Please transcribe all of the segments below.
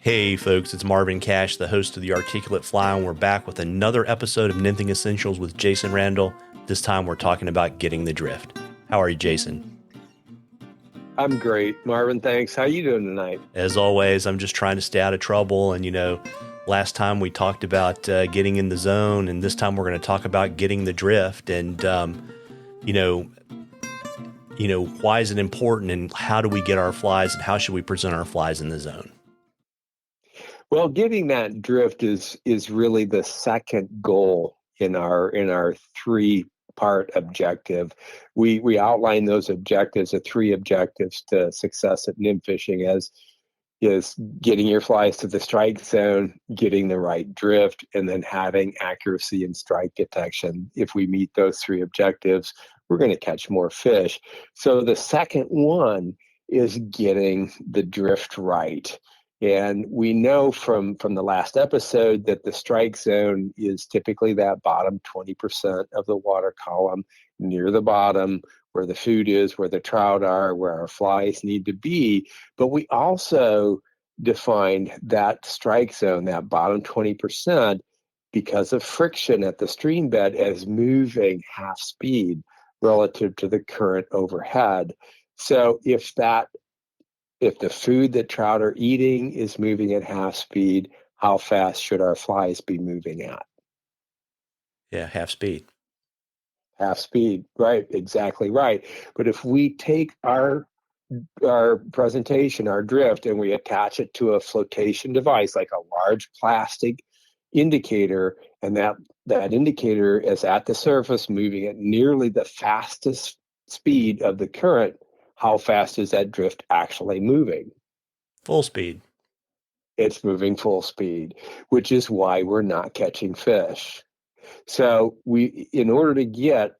Hey folks, it's Marvin Cash, the host of The Articulate Fly, and we're back with another episode of Nymphing Essentials with Jason Randall. This time we're talking about getting the drift. How are you, Jason? I'm great, Marvin. Thanks. How you doing tonight? As always, I'm just trying to stay out of trouble. And, last time we talked about getting in the zone, and this time we're going to talk about getting the drift. And, why is it important, and how do we get our flies, and how should we present our flies in the zone? Well, getting that drift is really the second goal in our three-part objective. We outline those objectives, the three objectives to success at nymph fishing, as is getting your flies to the strike zone, getting the right drift, and then having accuracy and strike detection. If we meet those three objectives, we're going to catch more fish. So the second one is getting the drift right. And we know from the last episode that the strike zone is typically that bottom 20% of the water column, near the bottom, where the food is, where the trout are, where our flies need to be. But we also defined that strike zone, that bottom 20%, because of friction at the stream bed, as moving half speed relative to the current overhead. So if the food that trout are eating is moving at half speed, how fast should our flies be moving at? Yeah, half speed. Half speed, right, exactly right. But if we take our presentation, our drift, and we attach it to a flotation device, like a large plastic indicator, and that indicator is at the surface moving at nearly the fastest speed of the current, how fast is that drift actually moving? Full speed. It's moving full speed, which is why we're not catching fish. So in order to get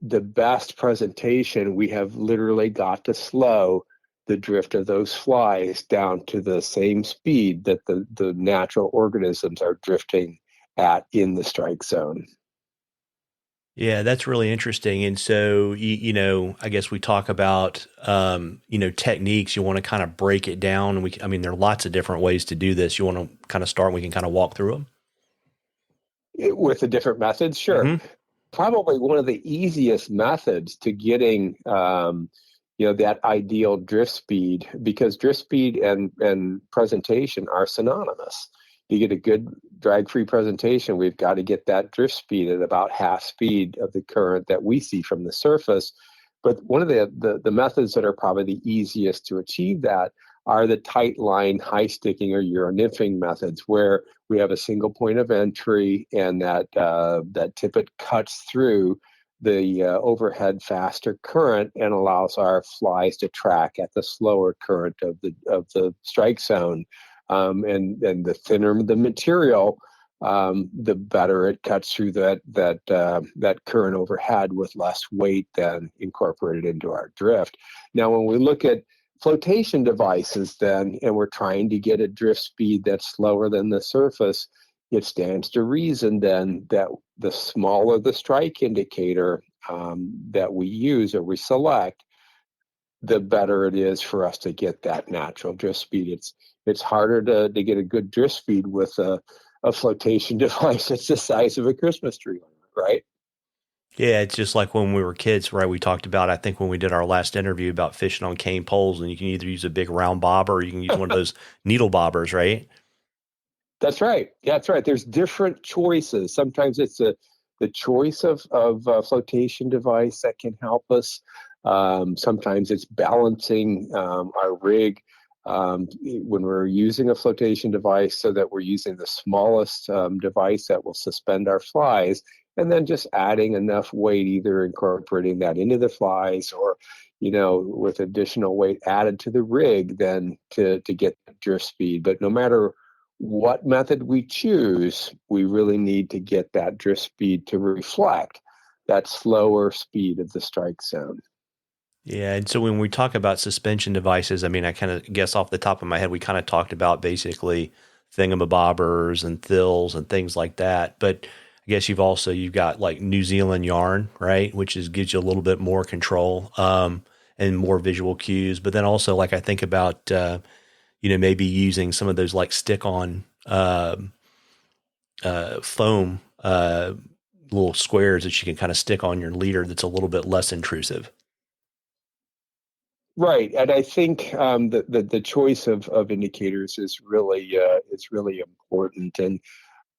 the best presentation, we have literally got to slow the drift of those flies down to the same speed that the natural organisms are drifting at in the strike zone. Yeah, that's really interesting. And so, I guess we talk about, techniques. You want to kind of break it down. There are lots of different ways to do this. You want to kind of start, and we can kind of walk through them? With the different methods? Sure. Mm-hmm. Probably one of the easiest methods to getting, that ideal drift speed, because drift speed and presentation are synonymous. To get a good drag-free presentation, we've got to get that drift speed at about half speed of the current that we see from the surface. But one of the methods that are probably the easiest to achieve that are the tight line, high sticking, or Euro nymphing methods, where we have a single point of entry, and that tippet cuts through the overhead faster current and allows our flies to track at the slower current of the strike zone. And the thinner the material, the better it cuts through that current overhead with less weight than incorporated into our drift. Now, when we look at flotation devices then, and we're trying to get a drift speed that's slower than the surface, it stands to reason then that the smaller the strike indicator that we use or we select, the better it is for us to get that natural drift speed. It's harder to get a good drift speed with a flotation device that's the size of a Christmas tree, right? Yeah, it's just like when we were kids, right? We talked about, I think when we did our last interview, about fishing on cane poles, and you can either use a big round bobber or you can use one of those needle bobbers, right? That's right. Yeah, that's right. There's different choices. Sometimes it's the choice of a flotation device that can help us. Sometimes it's balancing our rig when we're using a flotation device, so that we're using the smallest device that will suspend our flies, and then just adding enough weight, either incorporating that into the flies or, with additional weight added to the rig, then to get the drift speed. But no matter what method we choose, we really need to get that drift speed to reflect that slower speed of the strike zone. Yeah, and so when we talk about suspension devices, I kind of guess off the top of my head, we kind of talked about basically thingamabobbers and thills and things like that. But I guess you've got like New Zealand yarn, right, which gives you a little bit more control and more visual cues. But then also, like, I think about maybe using some of those like stick on foam little squares that you can kind of stick on your leader that's a little bit less intrusive. Right, and I think the choice of indicators is really important. And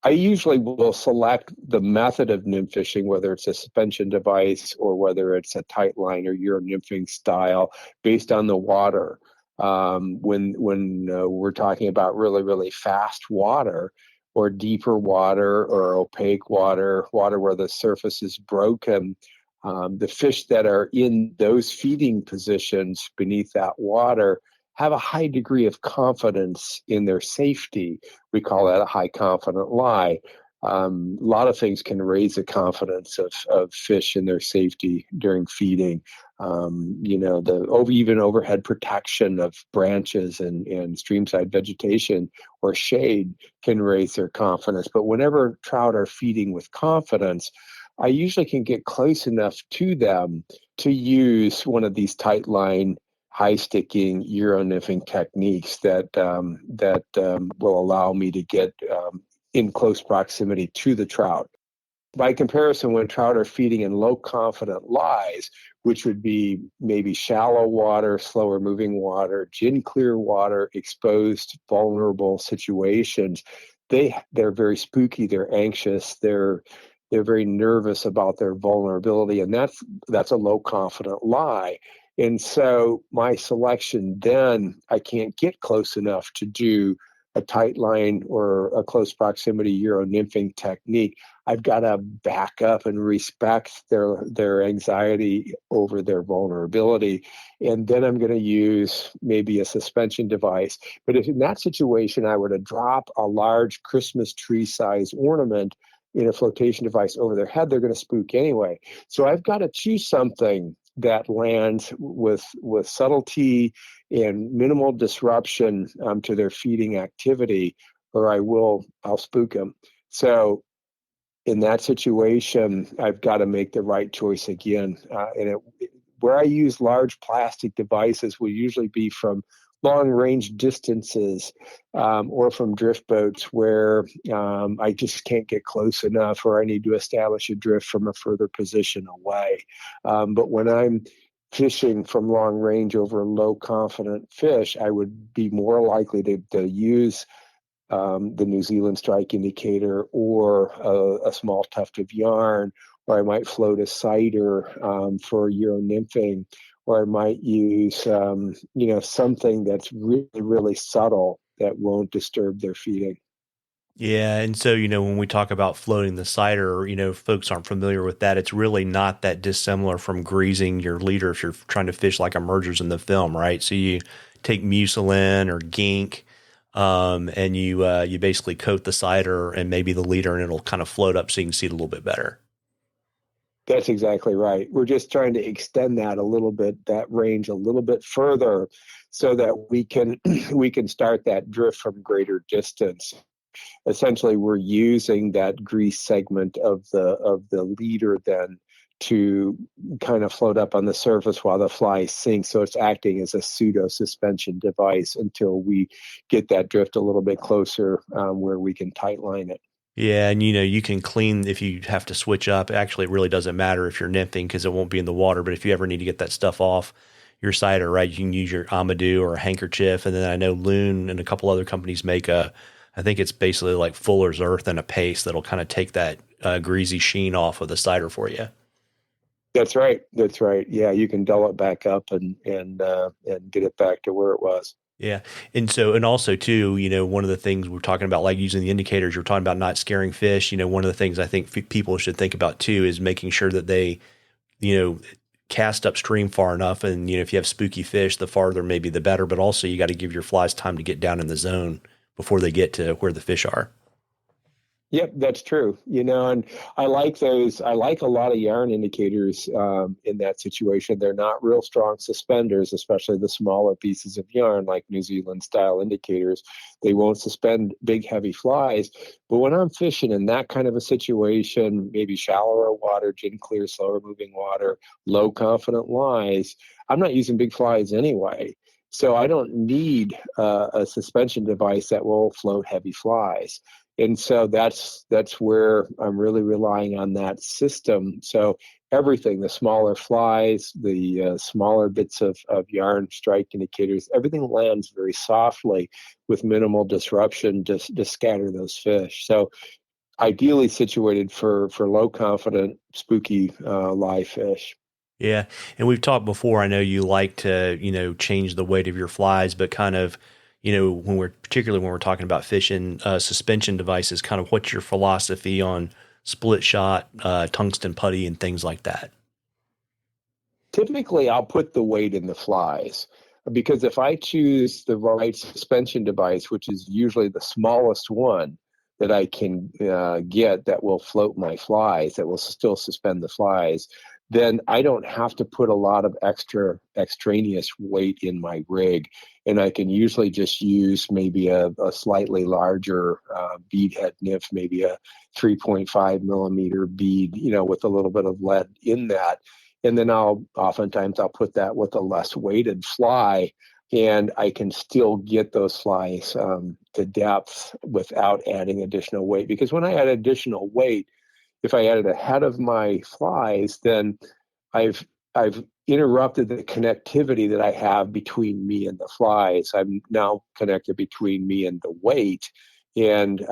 I usually will select the method of nymph fishing, whether it's a suspension device or whether it's a tight line or Euro nymphing style, based on the water. When we're talking about really fast water, or deeper water, or opaque water, water where the surface is broken, the fish that are in those feeding positions beneath that water have a high degree of confidence in their safety. We call that a high confident lie. A lot of things can raise the confidence of fish in their safety during feeding. Even overhead protection of branches and streamside vegetation or shade can raise their confidence. But whenever trout are feeding with confidence, I usually can get close enough to them to use one of these tight line, high sticking Euro nymphing techniques that will allow me to get in close proximity to the trout. By comparison, when trout are feeding in low confident lies, which would be maybe shallow water, slower moving water, gin clear water, exposed, vulnerable situations, they're very spooky, they're anxious, they're very nervous about their vulnerability, and that's a low confident lie. And so my selection then, I can't get close enough to do a tight line or a close proximity Euro nymphing technique. I've got to back up and respect their anxiety over their vulnerability. And then I'm going to use maybe a suspension device. But if in that situation I were to drop a large Christmas tree size ornament in a flotation device over their head, they're going to spook anyway. So I've got to choose something that lands with subtlety and minimal disruption to their feeding activity, or I'll spook them. So in that situation, I've got to make the right choice again. Where I use large plastic devices will usually be from long range distances, or from drift boats where I just can't get close enough, or I need to establish a drift from a further position away. But when I'm fishing from long range over low confident fish, I would be more likely to use the New Zealand strike indicator, or a small tuft of yarn, or I might float a cider for Euro nymphing, or I might use something that's really subtle that won't disturb their feeding. Yeah, and so when we talk about floating the cider, folks aren't familiar with that. It's really not that dissimilar from greasing your leader if you're trying to fish like emergers in the film, right? So you take mucilin or gink, and you basically coat the cider and maybe the leader, and it'll kind of float up so you can see it a little bit better. That's exactly right. We're just trying to extend that a little bit, that range a little bit further, so that we can we can start that drift from greater distance. Essentially, we're using that grease segment of the leader then to kind of float up on the surface while the fly sinks. So it's acting as a pseudo suspension device until we get that drift a little bit closer, where we can tight line it. Yeah, and you can clean if you have to switch up. Actually, it really doesn't matter if you're nymphing because it won't be in the water. But if you ever need to get that stuff off your cider, right, you can use your Amadou or a handkerchief. And then I know Loon and a couple other companies make I think it's basically like Fuller's Earth and a paste that'll kind of take that greasy sheen off of the cider for you. That's right. That's right. Yeah, you can dull it back up and get it back to where it was. Yeah. And also too, one of the things we're talking about, like using the indicators, you're talking about not scaring fish. One of the things I think people should think about too is making sure that they, you know, cast upstream far enough. And, if you have spooky fish, the farther maybe the better, but also you got to give your flies time to get down in the zone before they get to where the fish are. Yep, that's true. And I like those. I like a lot of yarn indicators in that situation. They're not real strong suspenders, especially the smaller pieces of yarn like New Zealand style indicators. They won't suspend big, heavy flies. But when I'm fishing in that kind of a situation, maybe shallower water, gin clear, slower moving water, low confident lies, I'm not using big flies anyway. So I don't need a suspension device that will float heavy flies. And so that's where I'm really relying on that system. So everything, the smaller flies, the smaller bits of yarn, strike indicators, everything lands very softly with minimal disruption to scatter those fish. So ideally situated for low confident, spooky live fish. Yeah. And we've talked before. I know you like to, change the weight of your flies, but kind of, particularly when we're talking about fishing suspension devices, kind of what's your philosophy on split shot, tungsten putty and things like that? Typically, I'll put the weight in the flies because if I choose the right suspension device, which is usually the smallest one that I can get that will float my flies, that will still suspend the flies, then I don't have to put a lot of extraneous weight in my rig. And I can usually just use maybe a slightly larger bead head nymph, maybe a 3.5 millimeter bead, with a little bit of lead in that. And then oftentimes I'll put that with a less weighted fly, and I can still get those flies to depth without adding additional weight. Because when I add additional weight, if I added a head of my flies, then I've interrupted the connectivity that I have between me and the flies. I'm now connected between me and the weight, and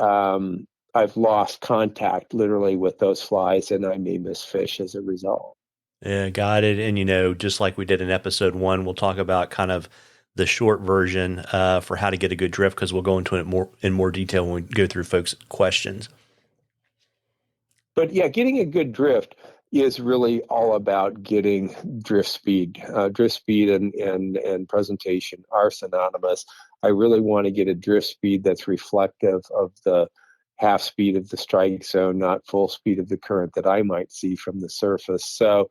I've lost contact literally with those flies, and I may miss fish as a result. Yeah, got it. And just like we did in episode 1, we'll talk about kind of the short version for how to get a good drift because we'll go into it in more detail when we go through folks' questions. But yeah, getting a good drift is really all about getting drift speed. Drift speed and presentation are synonymous. I really want to get a drift speed that's reflective of the half speed of the strike zone, not full speed of the current that I might see from the surface. So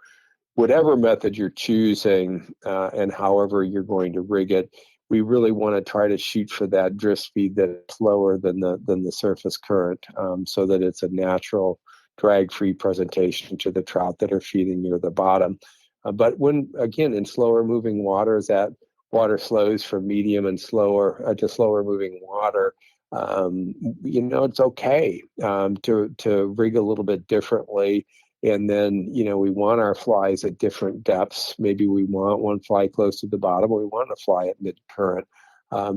whatever method you're choosing and however you're going to rig it, we really want to try to shoot for that drift speed that's lower than the surface current, so that it's a natural drag-free presentation to the trout that are feeding near the bottom. But when, again, in slower moving waters, that water slows from medium and slower to slower moving water, it's okay to rig a little bit differently. And then, we want our flies at different depths. Maybe we want one fly close to the bottom, or we want a fly at mid current,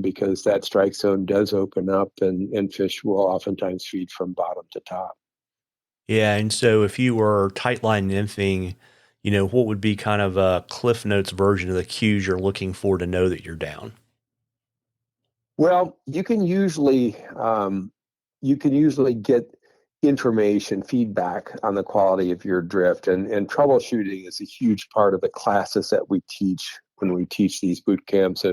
because that strike zone does open up, and fish will oftentimes feed from bottom to top. Yeah. And so if you were tight line nymphing, what would be kind of a Cliff Notes version of the cues you're looking for to know that you're down? Well, you can usually get information, feedback on the quality of your drift, and troubleshooting is a huge part of the classes that we teach when we teach these boot camps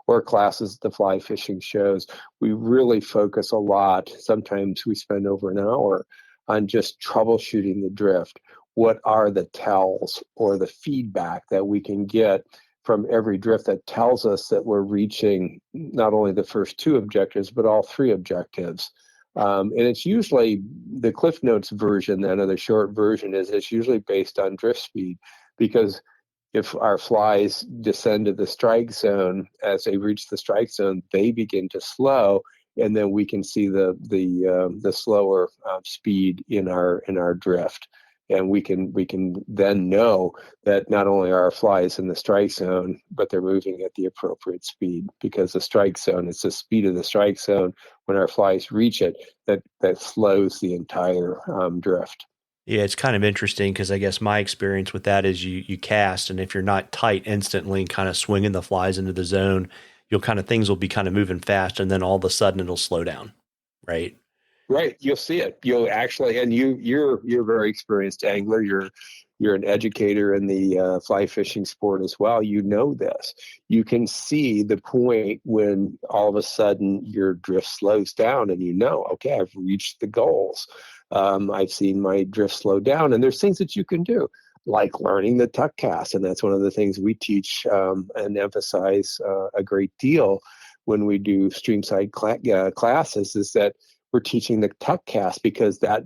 or classes at the fly fishing shows. We really focus a lot. Sometimes we spend over an hour on just troubleshooting the drift. What are the tells or the feedback that we can get from every drift that tells us that we're reaching not only the first two objectives, but all three objectives? And it's usually the Cliff Notes version, then, or the short version, is it's usually based on drift speed, because if our flies descend to the strike zone, as they reach the strike zone, they begin to slow, and then we can see the slower speed in our drift, and we can then know that not only are our flies in the strike zone, but they're moving at the appropriate speed, because the strike zone, it's the speed of the strike zone when our flies reach it that slows the entire drift. Yeah, it's kind of interesting because I guess my experience with that is you cast, and if you're not tight instantly and kind of swinging the flies into the zone, things will be kind of moving fast, and then all of a sudden it'll slow down, right? Right, you'll see it. You'll actually, and you're a very experienced angler. You're an educator in the fly fishing sport as well. You know this. You can see the point when all of a sudden your drift slows down, and okay, I've reached the goals. I've seen my drift slow down, and there's things that you can do, like learning the tuck cast, and that's one of the things we teach and emphasize a great deal when we do streamside classes, is that we're teaching the tuck cast, because that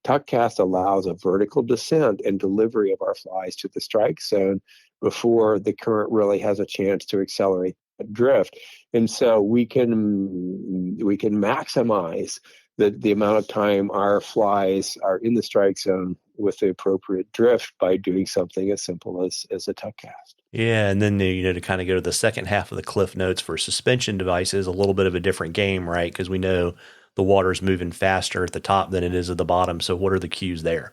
tuck cast allows a vertical descent and delivery of our flies to the strike zone before the current really has a chance to accelerate drift. And so we can maximize the amount of time our flies are in the strike zone with the appropriate drift by doing something as simple as a tuck cast. Yeah, and then to kind of go to the second half of the cliff notes for suspension devices, a little bit of a different game, right? Because we know the water's moving faster at the top than it is at the bottom. So what are the cues there?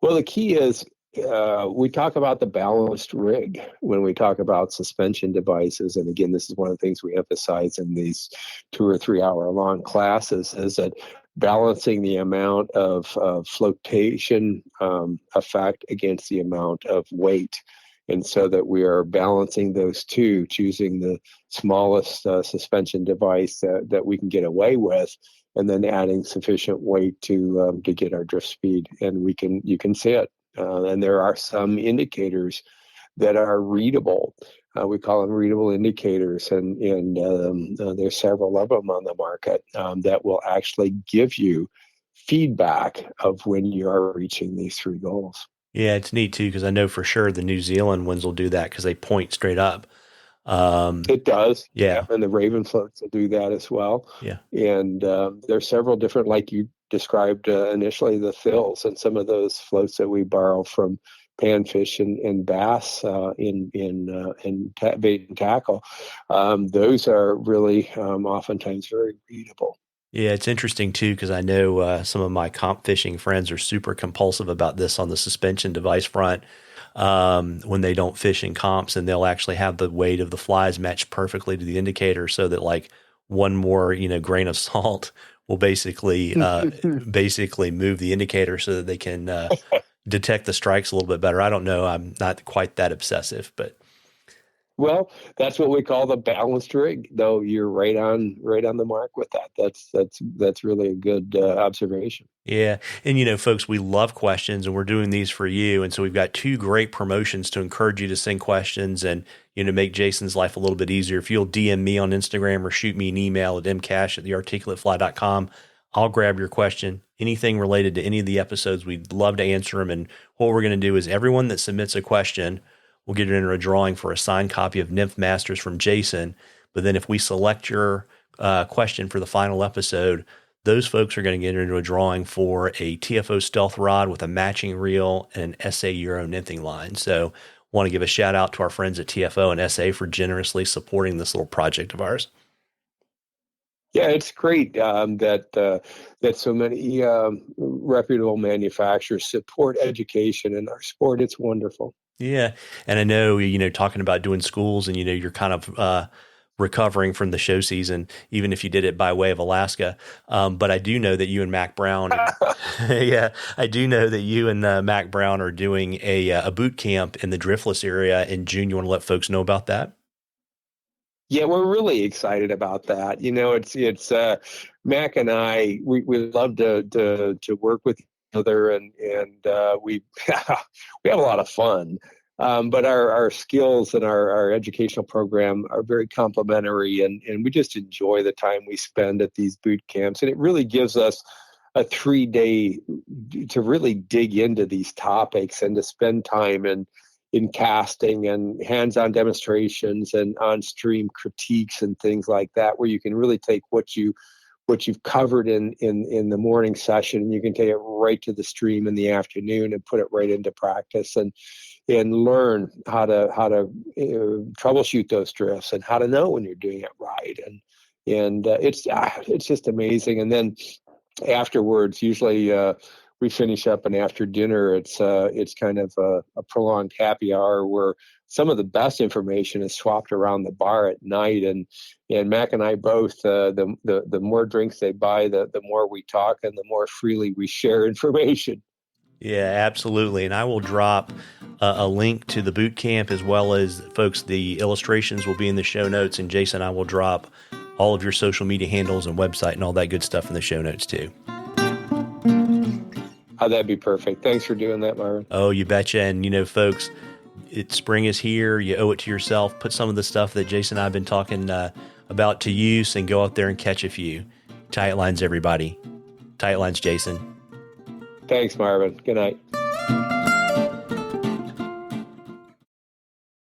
Well, the key is we talk about the balanced rig when we talk about suspension devices. And again, this is one of the things we emphasize in these 2 or 3 hour long classes, is that balancing the amount of flotation effect against the amount of weight. And so that we are balancing those two, choosing the smallest suspension device that we can get away with, and then adding sufficient weight to get our drift speed. And you can see it. And there are some indicators that are readable. We call them readable indicators, and there's several of them on the market that will actually give you feedback of when you are reaching these 3 goals. Yeah, it's neat too, because I know for sure the New Zealand ones will do that because they point straight up. It does. Yeah. And the Raven floats will do that as well. Yeah. And there's several different, like you described initially, the thills and some of those floats that we borrow from panfish and bass in bait and tackle. Those are really oftentimes very readable. Yeah, it's interesting too, because I know some of my comp fishing friends are super compulsive about this on the suspension device front when they don't fish in comps, and they'll actually have the weight of the flies matched perfectly to the indicator so that like one more, grain of salt will basically move the indicator so that they can detect the strikes a little bit better. I don't know. I'm not quite that obsessive, but. Well, that's what we call the balanced rig, though. You're right on the mark with that. That's really a good observation. Yeah. And, folks, we love questions, and we're doing these for you. And so we've got 2 great promotions to encourage you to send questions and, make Jason's life a little bit easier. If you'll DM me on Instagram or shoot me an email at mcash@thearticulatefly.com, I'll grab your question. Anything related to any of the episodes, we'd love to answer them. And what we're going to do is everyone that submits a question, we'll get it into a drawing for a signed copy of Nymph Masters from Jason. But then if we select your question for the final episode, those folks are going to get into a drawing for a TFO stealth rod with a matching reel and an SA Euro nymphing line. So want to give a shout out to our friends at TFO and SA for generously supporting this little project of ours. Yeah, it's great that so many reputable manufacturers support education in our sport. It's wonderful. Yeah. And I know, talking about doing schools and, you're kind of recovering from the show season, even if you did it by way of Alaska. But I do know that you and Mac Brown, yeah, I do know that you and Mac Brown are doing a boot camp in the Driftless area in June. You want to let folks know about that? Yeah, we're really excited about that. It's Mac and I, we love to work with each other, and we we have a lot of fun. But our skills and our educational program are very complementary, and we just enjoy the time we spend at these boot camps. And it really gives us a 3-day to really dig into these topics and to spend time in casting and hands-on demonstrations and on-stream critiques and things like that, where you can really take what you've covered in the morning session, and you can take it right to the stream in the afternoon and put it right into practice and learn how to troubleshoot those drifts and how to know when you're doing it right. And it's just amazing. And then afterwards, usually we finish up, and after dinner, it's kind of a prolonged happy hour where some of the best information is swapped around the bar at night. And Mac and I both, the more drinks they buy, the more we talk and the more freely we share information. Yeah, absolutely. And I will drop a link to the boot camp, as well as, folks, the illustrations will be in the show notes. And Jason, I will drop all of your social media handles and website and all that good stuff in the show notes too. Oh, that'd be perfect. Thanks for doing that, Marvin. Oh, you betcha. And, folks, spring is here. You owe it to yourself. Put some of the stuff that Jason and I have been talking about to use and go out there and catch a few. Tight lines, everybody. Tight lines, Jason. Thanks, Marvin. Good night.